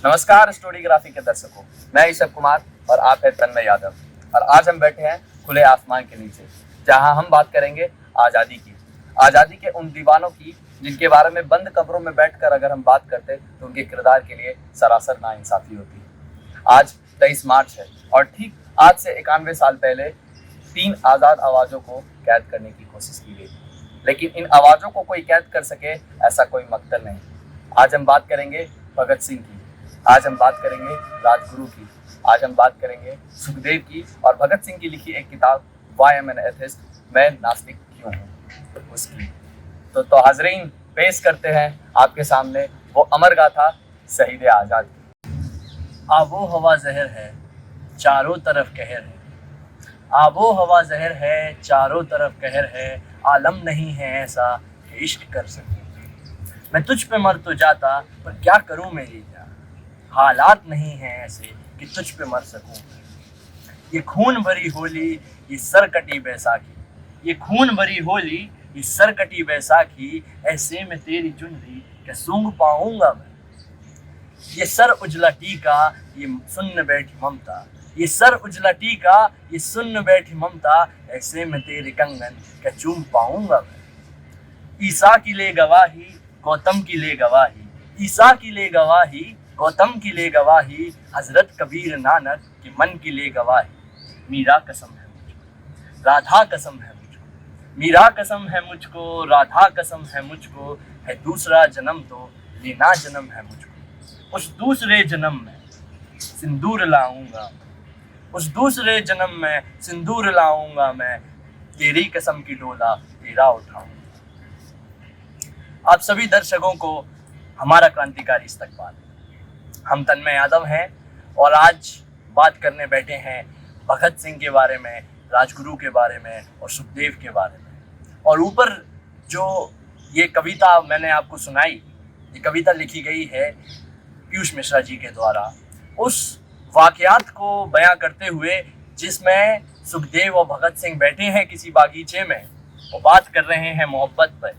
नमस्कार स्टोरीग्राफी के दर्शकों, मैं ईशव कुमार और आप है तन्मय यादव। और आज हम बैठे हैं खुले आसमान के नीचे, जहां हम बात करेंगे आज़ादी की। आज़ादी के उन दीवानों की जिनके बारे में बंद कब्रों में बैठकर अगर हम बात करते तो उनके किरदार के लिए सरासर नाइंसाफी होती है। आज 23 मार्च है और ठीक आज से 91 साल पहले 3 आज़ाद आवाज़ों को कैद करने की कोशिश की गई, लेकिन इन आवाज़ों को कोई कैद कर सके ऐसा कोई मकसद नहीं। आज हम बात करेंगे भगत सिंह की, आज हम बात करेंगे राजगुरु की, आज हम बात करेंगे सुखदेव की और भगत सिंह की लिखी एक किताब वाई एम एन एथिस्ट, मैं नास्तिक क्यों हूँ, उसकी। तो हाजरीन, पेश करते हैं आपके सामने वो अमर गाथा शहीद आज़ाद की। आबो हवा जहर है, चारों तरफ कहर है। आबो हवा जहर है, चारों तरफ कहर है। आलम नहीं है ऐसा कि इश्क कर सकूं। मैं तुझ पे मर तो जाता, पर क्या करूं मेरी जान। हालात नहीं हैं ऐसे कि तुझ पे मर सकूं। ये खून भरी होली, ये सरकटी बैसाखी। ये खून भरी होली, ये सरकटी बैसाखी। ऐसे में तेरी चुनरी क्या सूंघ पाऊंगा मैं। ये सर उजला टीका, ये सुन्न बैठी ममता। ये सर उजला टीका, ये सुन्न बैठी ममता। ऐसे में तेरे कंगन क्या चूम पाऊंगा मैं। ईसा की ले गवाही, गौतम की ले गवाही। ईसा की ले गवाही, गौतम की ले गवाही। हजरत कबीर नानक के मन की ले गवाही। मीरा कसम है मुझको, राधा कसम है मुझको। मीरा कसम है मुझको, राधा कसम है मुझको। है दूसरा जन्म तो लेना जन्म है मुझको। उस दूसरे जन्म में सिंदूर लाऊंगा, उस दूसरे जन्म में सिंदूर लाऊंगा मैं। तेरी कसम की डोला तेरा उठाऊंगा। आप सभी दर्शकों को हमारा क्रांतिकारी इस्तकबाल। हम तन्मय यादव हैं और आज बात करने बैठे हैं भगत सिंह के बारे में, राजगुरु के बारे में और सुखदेव के बारे में। और ऊपर जो ये कविता मैंने आपको सुनाई, ये कविता लिखी गई है पीयूष मिश्रा जी के द्वारा, उस वाकयात को बयां करते हुए जिसमें सुखदेव और भगत सिंह बैठे हैं किसी बागीचे में और बात कर रहे हैं मोहब्बत पर।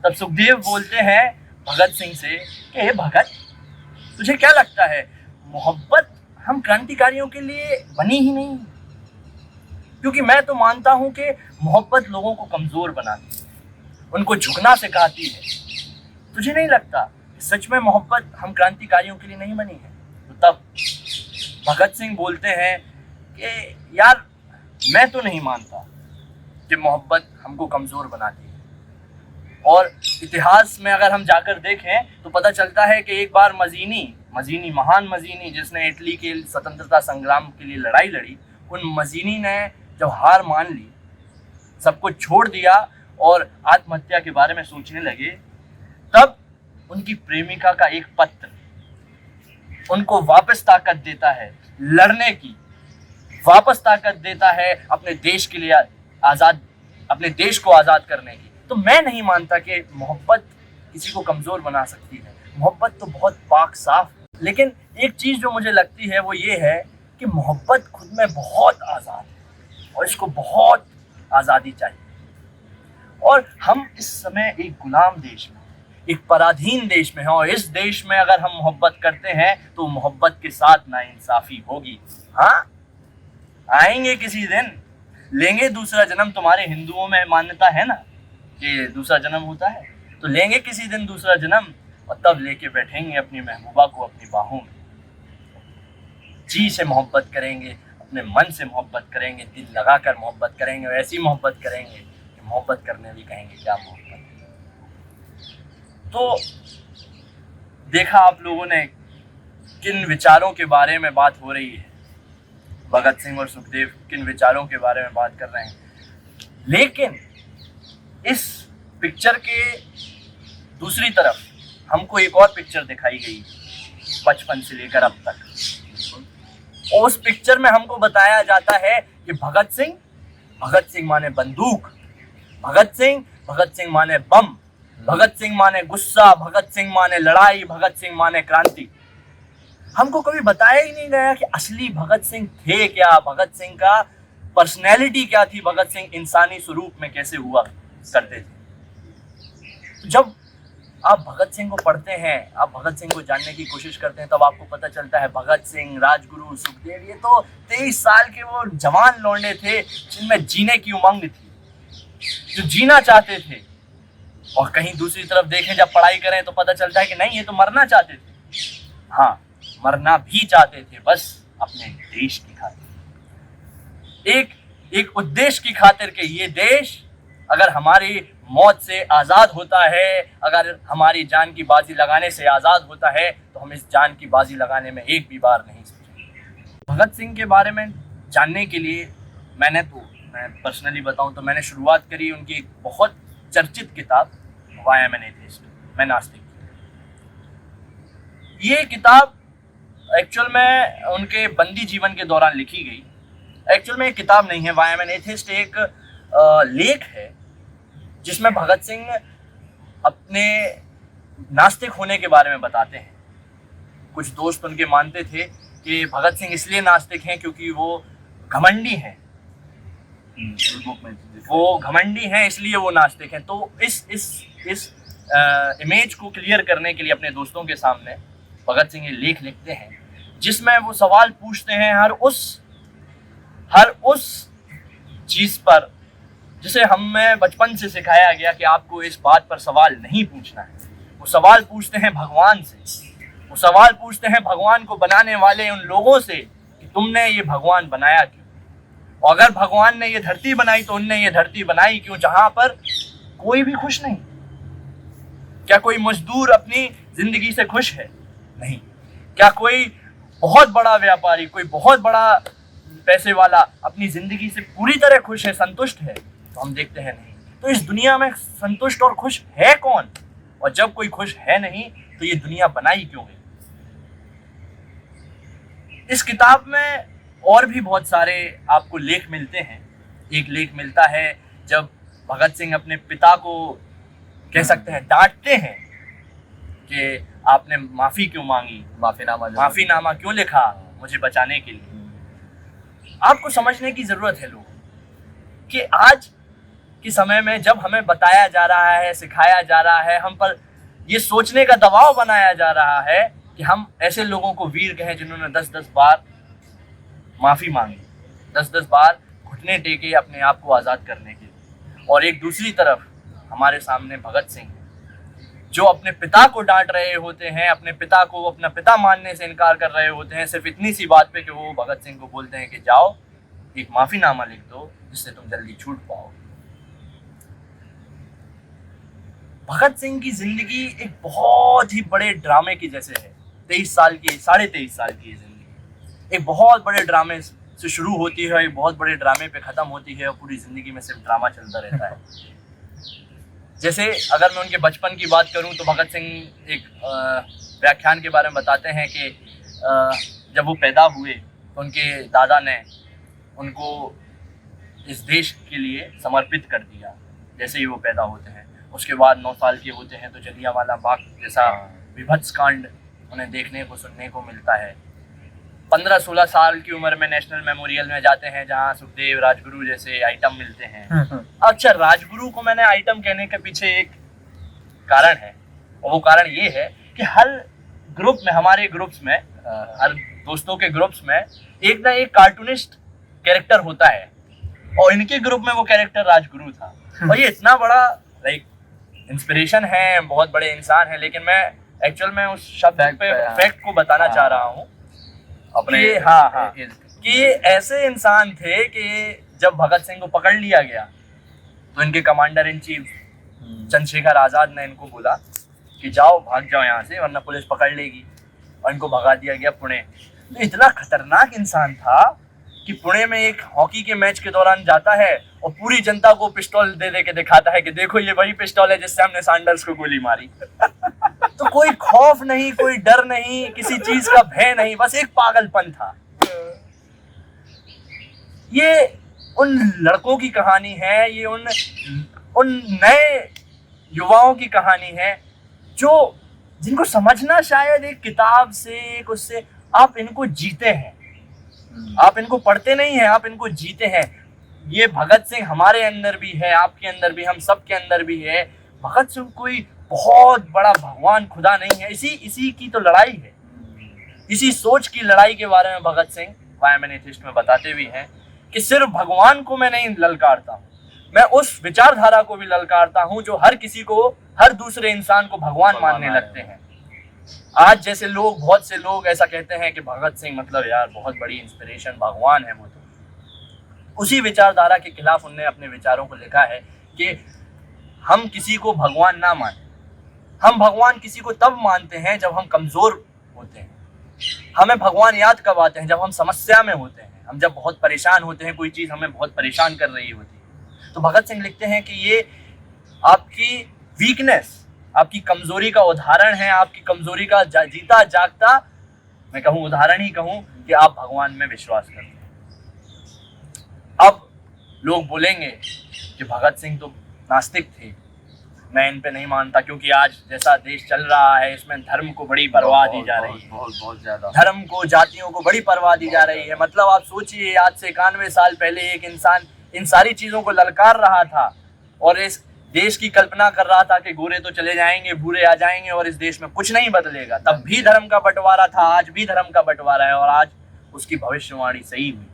तब सुखदेव बोलते हैं भगत सिंह से कि हे भगत, तुझे क्या लगता है मोहब्बत हम क्रांतिकारियों के लिए बनी ही नहीं? क्योंकि मैं तो मानता हूं कि मोहब्बत लोगों को कमजोर बनाती है, उनको झुकना सिखाती है। तुझे नहीं लगता सच में मोहब्बत हम क्रांतिकारियों के लिए नहीं बनी है? तो तब भगत सिंह बोलते हैं कि यार, मैं तो नहीं मानता कि मोहब्बत हमको कमजोर बनाती है। और इतिहास में अगर हम जाकर देखें तो पता चलता है कि एक बार मजीनी महान मजीनी जिसने इटली के स्वतंत्रता संग्राम के लिए लड़ाई लड़ी, उन मजीनी ने जब हार मान ली, सब कुछ छोड़ दिया और आत्महत्या के बारे में सोचने लगे, तब उनकी प्रेमिका का एक पत्र उनको वापस ताकत देता है लड़ने की, वापस ताकत देता है अपने देश के लिए अपने देश को आज़ाद करने की। तो मैं नहीं मानता कि मोहब्बत किसी को कमज़ोर बना सकती है। मोहब्बत तो बहुत पाक साफ। लेकिन एक चीज़ जो मुझे लगती है वो ये है कि मोहब्बत खुद में बहुत आज़ाद है और इसको बहुत आज़ादी चाहिए। और हम इस समय एक गुलाम देश में, एक पराधीन देश में हैं और इस देश में अगर हम मोहब्बत करते हैं तो मोहब्बत के साथ नाइंसाफ़ी होगी। हाँ, आएंगे किसी दिन, लेंगे दूसरा जन्म। तुम्हारे हिंदुओं में मान्यता है ना कि दूसरा जन्म होता है, तो लेंगे किसी दिन दूसरा जन्म और तब लेके बैठेंगे अपनी महबूबा को अपनी बाहों में। जी से मोहब्बत करेंगे, अपने मन से मोहब्बत करेंगे, दिल लगाकर मोहब्बत करेंगे और ऐसी मोहब्बत करेंगे कि मोहब्बत करने भी कहेंगे क्या मोहब्बत है। तो देखा आप लोगों ने किन विचारों के बारे में बात हो रही है। भगत सिंह और सुखदेव किन विचारों के बारे में बात कर रहे हैं। लेकिन इस पिक्चर के दूसरी तरफ हमको एक और पिक्चर दिखाई गई बचपन से लेकर अब तक। और उस पिक्चर में हमको बताया जाता है कि भगत सिंह माने बंदूक, भगत सिंह माने बम, भगत सिंह माने गुस्सा, भगत सिंह माने लड़ाई, भगत सिंह माने क्रांति। हमको कभी बताया ही नहीं गया कि असली भगत सिंह थे क्या, भगत सिंह का पर्सनैलिटी क्या थी, भगत सिंह इंसानी स्वरूप में कैसे हुआ करते थे। जब आप भगत सिंह को पढ़ते हैं, आप भगत सिंह को जानने की कोशिश करते हैं, तब आपको पता चलता है भगत सिंह, राजगुरु, सुखदेव, ये तो 23 साल के वो जवान लौंडे थे जिनमें जीने की उमंग थी, जो जीना चाहते थे। और कहीं दूसरी तरफ देखें, जब पढ़ाई करें तो पता चलता है कि नहीं, ये तो मरना चाहते थे। हाँ, मरना भी चाहते थे, बस अपने देश की खातिर, एक उद्देश्य की खातिर कि ये देश अगर हमारी मौत से आज़ाद होता है, अगर हमारी जान की बाजी लगाने से आज़ाद होता है, तो हम इस जान की बाजी लगाने में एक भी बार नहीं सोचेंगे। भगत सिंह के बारे में जानने के लिए मैं पर्सनली बताऊं तो मैंने शुरुआत करी उनकी एक बहुत चर्चित किताब व्हाई एम एन एथिस्ट, मैं नास्तिक। ये किताब एक्चुअल में उनके बंदी जीवन के दौरान लिखी गई। एक्चुअल में एक किताब नहीं है, व्हाई एम एन एथिस्ट एक लेख है जिसमें भगत सिंह अपने नास्तिक होने के बारे में बताते हैं। कुछ दोस्त उनके मानते थे कि भगत सिंह इसलिए नास्तिक हैं क्योंकि वो घमंडी हैं, वो घमंडी हैं इसलिए वो नास्तिक हैं। तो इस इमेज को क्लियर करने के लिए अपने दोस्तों के सामने भगत सिंह ये लेख लिखते हैं जिसमें वो सवाल पूछते हैं हर उस चीज पर जिसे हमें बचपन से सिखाया गया कि आपको इस बात पर सवाल नहीं पूछना है। वो सवाल पूछते हैं भगवान से, वो सवाल पूछते हैं भगवान को बनाने वाले उन लोगों से कि तुमने ये भगवान बनाया क्यों, और अगर भगवान ने ये धरती बनाई तो उनने ये धरती बनाई क्यों जहां पर कोई भी खुश नहीं। क्या कोई मजदूर अपनी जिंदगी से खुश है? नहीं। क्या कोई बहुत बड़ा व्यापारी, कोई बहुत बड़ा पैसे वाला अपनी जिंदगी से पूरी तरह खुश है, संतुष्ट है? तो हम देखते हैं नहीं। तो इस दुनिया में संतुष्ट और खुश है कौन? और जब कोई खुश है नहीं तो ये दुनिया बनाई क्यों गई? इस किताब में और भी बहुत सारे आपको लेख मिलते हैं। एक लेख मिलता है जब भगत सिंह अपने पिता को कह सकते हैं डांटते हैं कि आपने माफी क्यों मांगी, माफीनामा क्यों लिखा मुझे बचाने के लिए। आपको समझने की जरूरत है लोगों कि आज के समय में जब हमें बताया जा रहा है, सिखाया जा रहा है, हम पर ये सोचने का दबाव बनाया जा रहा है कि हम ऐसे लोगों को वीर कहें जिन्होंने 10-10 बार माफी मांगी, 10-10 बार घुटने टेके अपने आप को आजाद करने के लिए। और एक दूसरी तरफ हमारे सामने भगत सिंह जो अपने पिता को डांट रहे होते हैं, अपने पिता को अपना पिता मानने से इनकार कर रहे होते हैं सिर्फ इतनी सी बात पे कि वो भगत सिंह को बोलते हैं कि जाओ एक माफीनामा लिख दो जिससे तुम जल्दी छूट पाओ। भगत सिंह की जिंदगी एक बहुत ही बड़े ड्रामे की जैसे है। 23 साल की, 23.5 साल की जिंदगी एक बहुत बड़े ड्रामे से शुरू होती है, एक बहुत बड़े ड्रामे पे खत्म होती है और पूरी जिंदगी में सिर्फ ड्रामा चलता रहता है। जैसे अगर मैं उनके बचपन की बात करूं तो भगत सिंह एक व्याख्यान के बारे में बताते हैं कि जब वो पैदा हुए तो उनके दादा ने उनको इस देश के लिए समर्पित कर दिया जैसे ही वो पैदा होते हैं। उसके बाद 9 साल के होते हैं तो जलियांवाला बाग जैसा विभत्स कांड उन्हें देखने को सुनने को मिलता है। 15-16 साल की उम्र में नेशनल मेमोरियल में जाते हैं जहाँ सुखदेव, राजगुरु जैसे आइटम मिलते हैं। अच्छा, राजगुरु को मैंने आइटम कहने के पीछे एक कारण है और वो कारण ये है कि हर ग्रुप में, हमारे ग्रुप्स में, हर दोस्तों के ग्रुप्स में एक ना एक कार्टूनिस्ट कैरेक्टर होता है और इनके ग्रुप में वो कैरेक्टर राजगुरु था। और ये इतना बड़ा इंस्पिरेशन है, बहुत बड़े इंसान है, लेकिन मैं एक्चुअल में उस शब्द पे फैक्ट को बताना चाह रहा हूँ अपने कि ये ऐसे इंसान थे कि जब भगत सिंह को पकड़ लिया गया तो इनके commander in chief Chandrashekhar Azad ने इनको बोला कि जाओ, भाग जाओ यहाँ से वरना पुलिस पकड़ लेगी, और इनको भगा दिया गया पुणे। तो इतना खतरनाक इंसान था कि पुणे में एक हॉकी के मैच के दौरान जाता है और पूरी जनता को पिस्टल दे दे के दिखाता है कि देखो ये वही पिस्टल है जिससे हमने सैंडर्स को गोली मारी। तो कोई खौफ नहीं, कोई डर नहीं, किसी चीज का भय नहीं, बस एक पागलपन था। ये उन लड़कों की कहानी है, ये उन नए युवाओं की कहानी है जो जिनको समझना शायद एक किताब से, एक उससे, आप इनको जीते हैं, आप इनको पढ़ते नहीं हैं, आप इनको जीते हैं। ये भगत सिंह हमारे अंदर भी है, आपके अंदर भी, हम सब के अंदर भी है। भगत सिंह कोई बहुत बड़ा भगवान खुदा नहीं है। इसी की तो लड़ाई है, इसी सोच की लड़ाई के बारे में भगत सिंह वायमन एथिस्ट में बताते भी हैं कि सिर्फ भगवान को मैं नहीं ललकारता हूँ, मैं उस विचारधारा को भी ललकारता हूँ जो हर किसी को, हर दूसरे इंसान को भगवान मानने लगते हैं। आज जैसे लोग, बहुत से लोग ऐसा कहते हैं कि भगत सिंह मतलब यार बहुत बड़ी इंस्पिरेशन, भगवान है वो। तो उसी विचारधारा के खिलाफ उनने अपने विचारों को लिखा है कि हम किसी को भगवान ना माने, हम भगवान किसी को तब मानते हैं जब हम कमजोर होते हैं। हमें भगवान याद कब आते हैं? जब हम समस्या में होते हैं, हम जब बहुत परेशान होते हैं, कोई चीज हमें बहुत परेशान कर रही होती है। तो भगत सिंह लिखते हैं कि ये आपकी वीकनेस, आपकी कमजोरी का उदाहरण है, आपकी कमजोरी का जीता जागता, मैं कहूँ उदाहरण ही कहूँ कि आप भगवान में विश्वास करते हैं। अब लोग बोलेंगे कि भगत सिंह तो नास्तिक थे, मैं इन पे नहीं मानता, क्योंकि आज जैसा देश चल रहा है इसमें धर्म को बड़ी परवाह दी जा रही है, बहुत ज्यादा धर्म को, जातियों को बड़ी परवाह दी जा रही है। मतलब आप सोचिए, आज से 91 साल पहले एक इंसान इन सारी चीजों को ललकार रहा था और इस देश की कल्पना कर रहा था कि गोरे तो चले जाएंगे, भूरे आ जाएंगे और इस देश में कुछ नहीं बदलेगा। तब भी धर्म का बंटवारा था, आज भी धर्म का बंटवारा है और आज उसकी भविष्यवाणी सही हुई।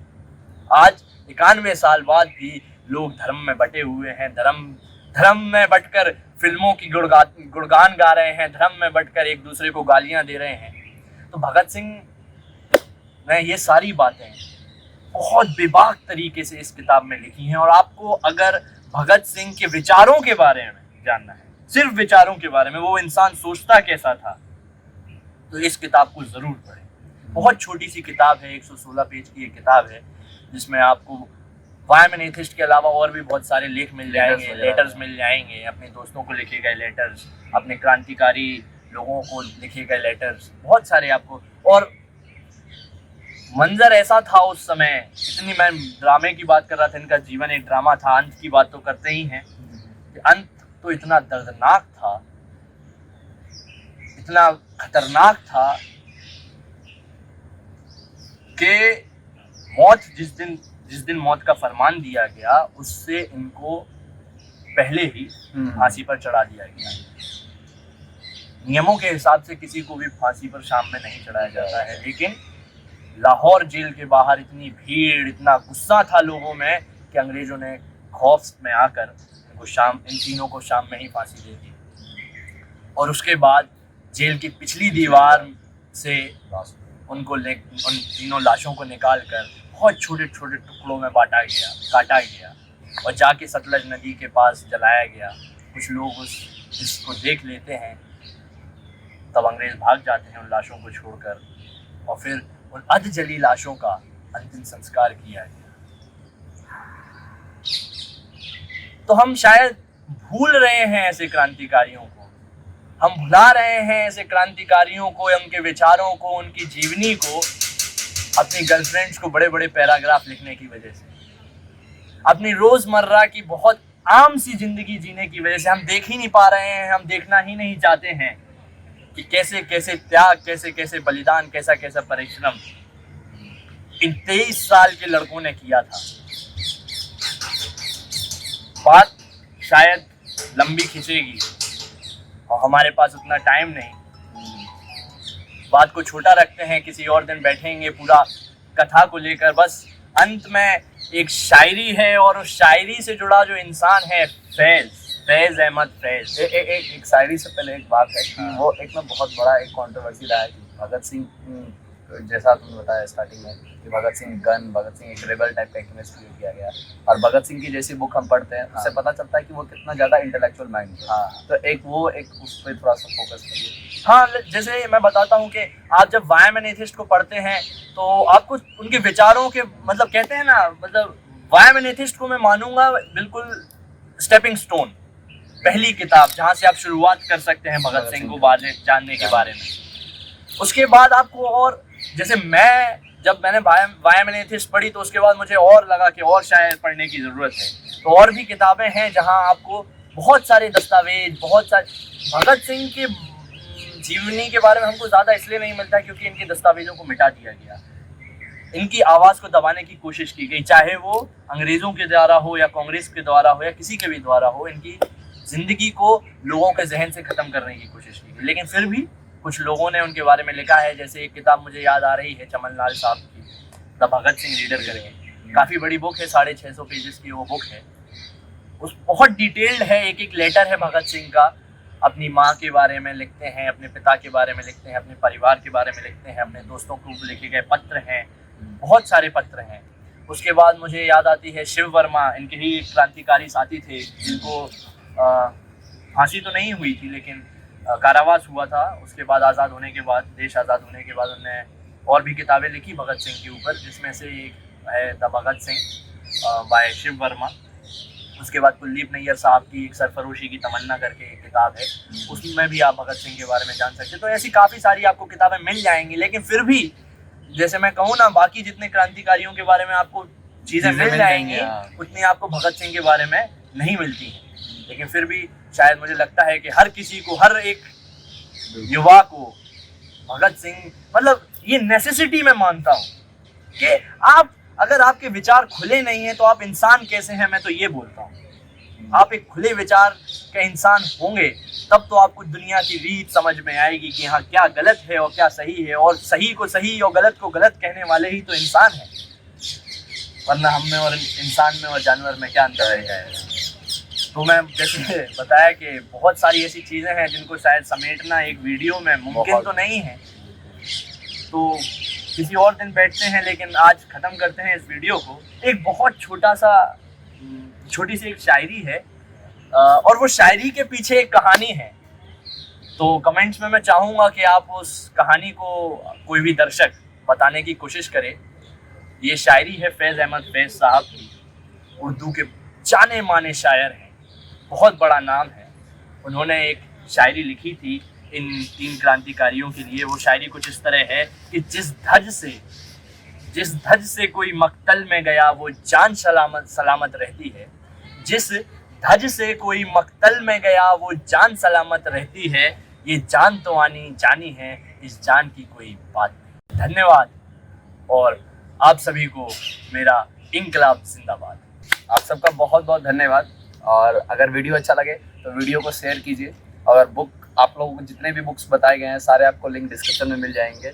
आज 91 साल बाद भी लोग धर्म में बटे हुए हैं, धर्म में बटकर फिल्मों की गुणगान गा रहे हैं, धर्म में बटकर एक दूसरे को गालियां दे रहे हैं। तो भगत सिंह ने ये सारी बातें बहुत बेबाक तरीके से इस किताब में लिखी हैं। और आपको अगर भगत सिंह के विचारों के बारे में जानना है, सिर्फ विचारों के बारे में, वो इंसान सोचता कैसा था, तो इस किताब को जरूर पढ़ें। बहुत छोटी सी किताब है, 116 पेज की एक किताब है, जिसमें आपको वायमन एथिस्ट के अलावा और भी बहुत सारे लेख मिल जाएंगे, लेटर्स मिल जाएंगे, अपने दोस्तों को लिखे गए लेटर्स, अपने क्रांतिकारी लोगों को लिखे गए लेटर्स, बहुत सारे आपको। और मंजर ऐसा था उस समय, इतनी, मैं ड्रामे की बात कर रहा था, इनका जीवन एक ड्रामा था, अंत की बात तो करते ही हैं कि अंत तो इतना दर्दनाक था, इतना खतरनाक था कि मौत, जिस दिन मौत का फरमान दिया गया, उससे इनको पहले ही फांसी पर चढ़ा दिया गया। नियमों के हिसाब से किसी को भी फांसी पर शाम में नहीं चढ़ाया जाता है, लेकिन लाहौर जेल के बाहर इतनी भीड़, इतना गुस्सा था लोगों में कि अंग्रेजों ने खौफ में आकर इन तीनों को शाम में ही फांसी दे दी। और उसके बाद जेल की पिछली दीवार से उन तीनों लाशों को निकाल कर बहुत छोटे छोटे टुकड़ों में काटा गया और जाके सतलज नदी के पास जलाया गया। कुछ लोग इसको देख लेते हैं, तब अंग्रेज भाग जाते हैं उन लाशों को छोड़कर, और फिर उन अध जली लाशों का अंतिम संस्कार किया गया। तो हम शायद भूल रहे हैं ऐसे क्रांतिकारियों को, हम भुला रहे हैं ऐसे क्रांतिकारियों को, उनके विचारों को, उनकी जीवनी को, अपनी गर्लफ्रेंड्स को बड़े बड़े पैराग्राफ लिखने की वजह से, अपनी रोजमर्रा की बहुत आम सी जिंदगी जीने की वजह से। हम देख ही नहीं पा रहे हैं, हम देखना ही नहीं चाहते हैं कि कैसे कैसे त्याग, कैसे कैसे बलिदान, कैसा कैसा परिश्रम इन 23 साल के लड़कों ने किया था। बात शायद लंबी खिंचेगी और हमारे पास उतना टाइम नहीं, बात को छोटा रखते हैं, किसी और दिन बैठेंगे पूरा कथा को लेकर। बस अंत में एक शायरी है और उस शायरी से जुड़ा जो इंसान है फैज अहमद फैज। एक शायरी से पहले एक बात है कि वो एक में बहुत बड़ा एक कंट्रोवर्सी रहा है कि भगत सिंह, जैसा तुमने बताया स्टार्टिंग में कि भगत सिंह एक रेबल टाइप का इमेज क्रिएट किया गया, और भगत सिंह की जैसी बुक हम पढ़ते हैं उससे पता चलता है कि वो कितना ज़्यादा इंटेलेक्चुअल माइंड है। तो एक उस पर थोड़ा सा फोकस करिए। हाँ, जैसे मैं बताता हूँ कि आप जब वायमन एथिस्ट को पढ़ते हैं तो आपको उनके विचारों के, मतलब कहते हैं ना, मतलब वायमन एथिस्ट को मैं मानूंगा बिल्कुल स्टेपिंग स्टोन, पहली किताब जहाँ से आप शुरुआत कर सकते हैं भगत सिंह को जानने के बारे में। उसके बाद आपको, और जैसे मैंने वायमन एथिस्ट पढ़ी तो उसके बाद मुझे और लगा कि और शायद पढ़ने की ज़रूरत है। तो और भी किताबें हैं जहाँ आपको बहुत सारे दस्तावेज, बहुत सारे भगत सिंह के जीवनी के बारे में हमको ज़्यादा इसलिए नहीं मिलता क्योंकि इनके दस्तावेजों को मिटा दिया गया, इनकी आवाज़ को दबाने की कोशिश की गई, चाहे वो अंग्रेज़ों के द्वारा हो या कांग्रेस के द्वारा हो या किसी के भी द्वारा हो। इनकी जिंदगी को लोगों के जहन से खत्म करने की कोशिश की। लेकिन फिर भी कुछ लोगों ने उनके बारे में लिखा है, जैसे एक किताब मुझे याद आ रही है चमन लाल साहब की, द भगत सिंह लीडर करके, काफ़ी बड़ी बुक है, 650 पेजेस की वो बुक है। उस बहुत डिटेल्ड है, एक एक लेटर है भगत सिंह का, अपनी माँ के बारे में लिखते हैं, अपने पिता के बारे में लिखते हैं, अपने परिवार के बारे में लिखते हैं, अपने दोस्तों को लिखे गए पत्र हैं, बहुत सारे पत्र हैं। उसके बाद मुझे याद आती है शिव वर्मा, इनके ही एक क्रांतिकारी साथी थे जिनको फांसी तो नहीं हुई थी लेकिन कारावास हुआ था। उसके बाद आज़ाद होने के बाद, देश आज़ाद होने के बाद उन्होंने और भी किताबें लिखी भगत सिंह के ऊपर, जिसमें से एक है द भगत सिंह बाय शिव वर्मा। उसके बाद कुलदीप नैयर साहब की एक सरफरोशी की तमन्ना करके एक किताब है, उसमें भी आप भगत सिंह के बारे में जान सकते हैं। तो ऐसी काफ़ी सारी आपको किताबें मिल जाएंगी। लेकिन फिर भी जैसे मैं कहूँ ना, बाकी जितने क्रांतिकारियों के बारे में आपको चीज़ें मिल जाएंगी, उतनी आपको भगत सिंह के बारे में नहीं मिलती हैं। लेकिन फिर भी शायद मुझे लगता है कि हर किसी को, हर एक युवा को भगत सिंह, मतलब ये नेसेसिटी मैं मानता हूँ कि आप, अगर आपके विचार खुले नहीं हैं तो आप इंसान कैसे हैं, मैं तो ये बोलता हूँ। आप एक खुले विचार के इंसान होंगे तब तो आपको दुनिया की रीत समझ में आएगी कि हाँ क्या गलत है और क्या सही है, और सही को सही और गलत को गलत कहने वाले ही तो इंसान हैं, वरना हम में और इंसान में और जानवर में क्या अंतर है। तो मैं जैसे बताया कि बहुत सारी ऐसी चीज़ें हैं जिनको शायद समेटना एक वीडियो में मुमकिन तो नहीं है, तो किसी और दिन बैठते हैं। लेकिन आज ख़त्म करते हैं इस वीडियो को। एक बहुत छोटी सी एक शायरी है, और वो शायरी के पीछे एक कहानी है। तो कमेंट्स में मैं चाहूँगा कि आप उस कहानी को कोई भी दर्शक बताने की कोशिश करे। ये शायरी है फैज़ अहमद फैज़ साहब की, उर्दू के जाने माने शायर हैं, बहुत बड़ा नाम है। उन्होंने एक शायरी लिखी थी इन 3 क्रांतिकारियों के लिए। वो शायरी कुछ इस तरह है कि जिस धज से कोई मक्तल में गया वो जान सलामत रहती है। जिस धज से कोई मक्तल में गया वो जान सलामत रहती है। ये जान तो आनी जानी है, इस जान की कोई बात नहीं। धन्यवाद, और आप सभी को मेरा इंकलाब जिंदाबाद। आप सबका बहुत बहुत धन्यवाद। और अगर वीडियो अच्छा लगे तो वीडियो को शेयर कीजिए। और बुक, आप लोगों को जितने भी बुक्स बताए गए हैं सारे आपको लिंक डिस्क्रिप्शन में मिल जाएंगे।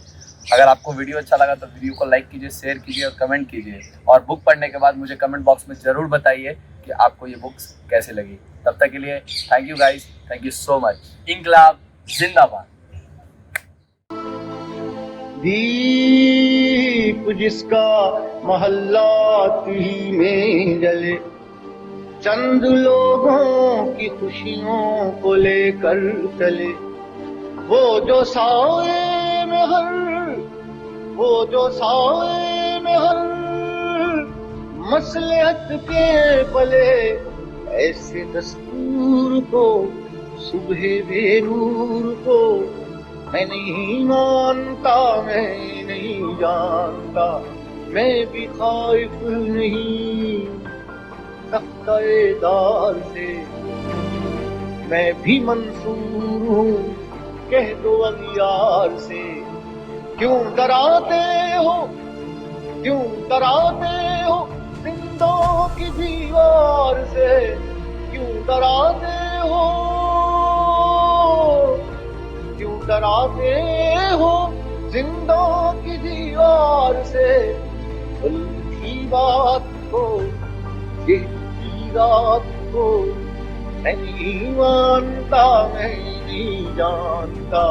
अगर आपको वीडियो अच्छा लगा तो वीडियो को लाइक कीजिए, शेयर कीजिए और कमेंट कीजिए। और बुक पढ़ने के बाद मुझे कमेंट बॉक्स में ज़रूर बताइए कि आपको ये बुक्स कैसे लगी। तब तक के लिए thank you guys, thank you so much. इंकलाब जिंदाबाद। दीप जिसका मोहल्ला ही में जले, चंद लोगों की खुशियों को लेकर चले। वो जो साए में हर मसलहत के पले, ऐसे दस्तूर को, सुबह बेनूर को मैं नहीं मानता, मैं नहीं जानता। मैं भी खाइफ नहीं तख्ताएदार से, मैं भी मंसूर हूँ कह दो अगियार से। क्यों डराते हो जिंदों की दीवार से, क्यों डराते हो जिंदों की दीवार से। उल्टी बात को, कहती रात को मैं नहीं मानता, मैं नहीं जानता।